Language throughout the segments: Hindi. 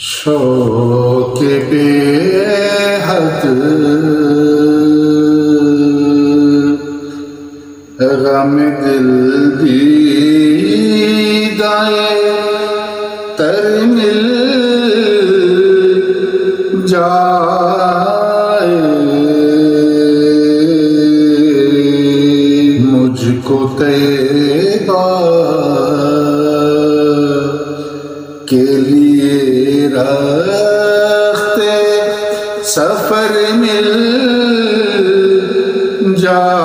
शौक़ बेहद गम दिल दीदाए तर मिल जाए। मुझको तैबा के लिए रास्ते सफर मिल जाए।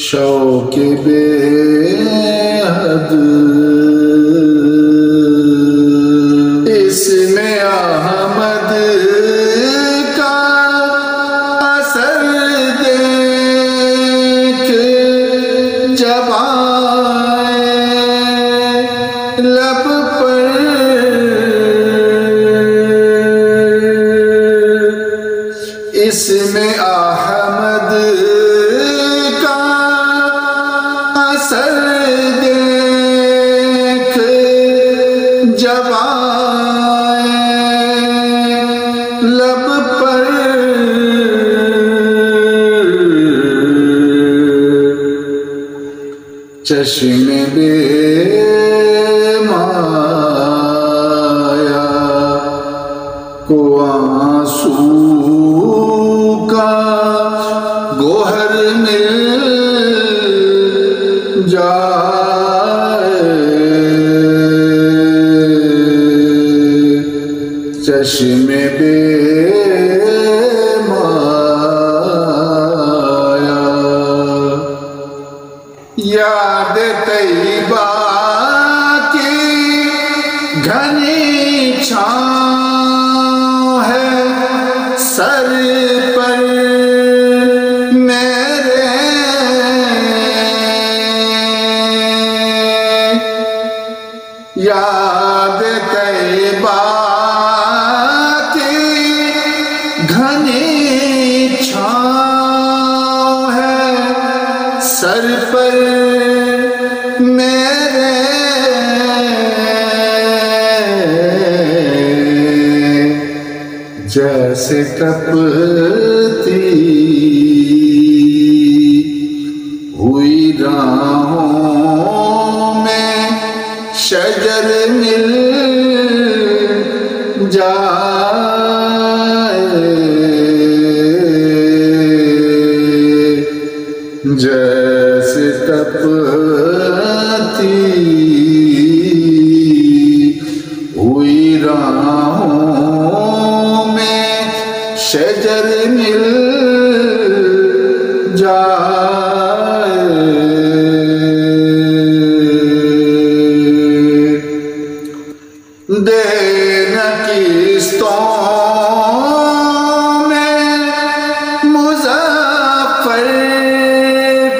शौक़ बेहद इसमें अहमद का असर देख जब लब पर इसमें अहमद का असर देख जब लब पर चश्मे बेमाया को आंसू का गोहर मिल जाए। चश्मे बेमाया याद तैबा की घनी छाँव है सर पर मेरे। याद तैबा की घनी छाँव है सर पर मेरे। जैसे तपती हुई राहों में शजर मिल जाए। जैसे तपती हुई राहों में शजर मिल जाए। देन किस्तों में मुज़फ़्फ़र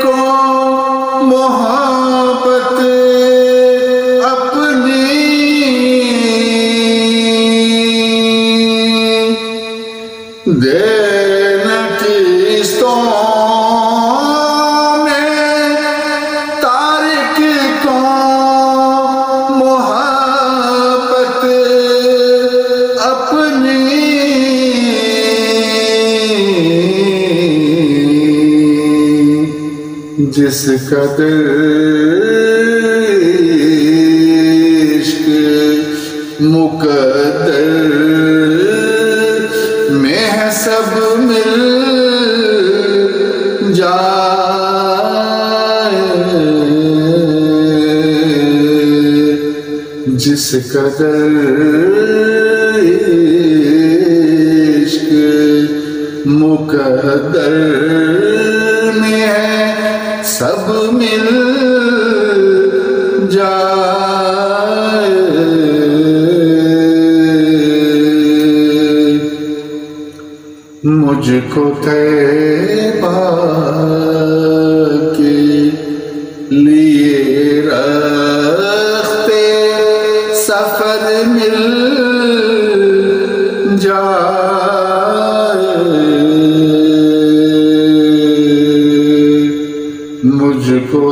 को मोहब्बत अपनी। देन किस्तों में तारिक को मोहब्बत अपनी। जिस कदर इश्क मुक़द्दर में है सब मिल जाए। जिस कदर इश्क मुक़द्दर में है सब मिल जाए। मुझको तैबा के लिए रास्ते सफर मिल जाए। मुझको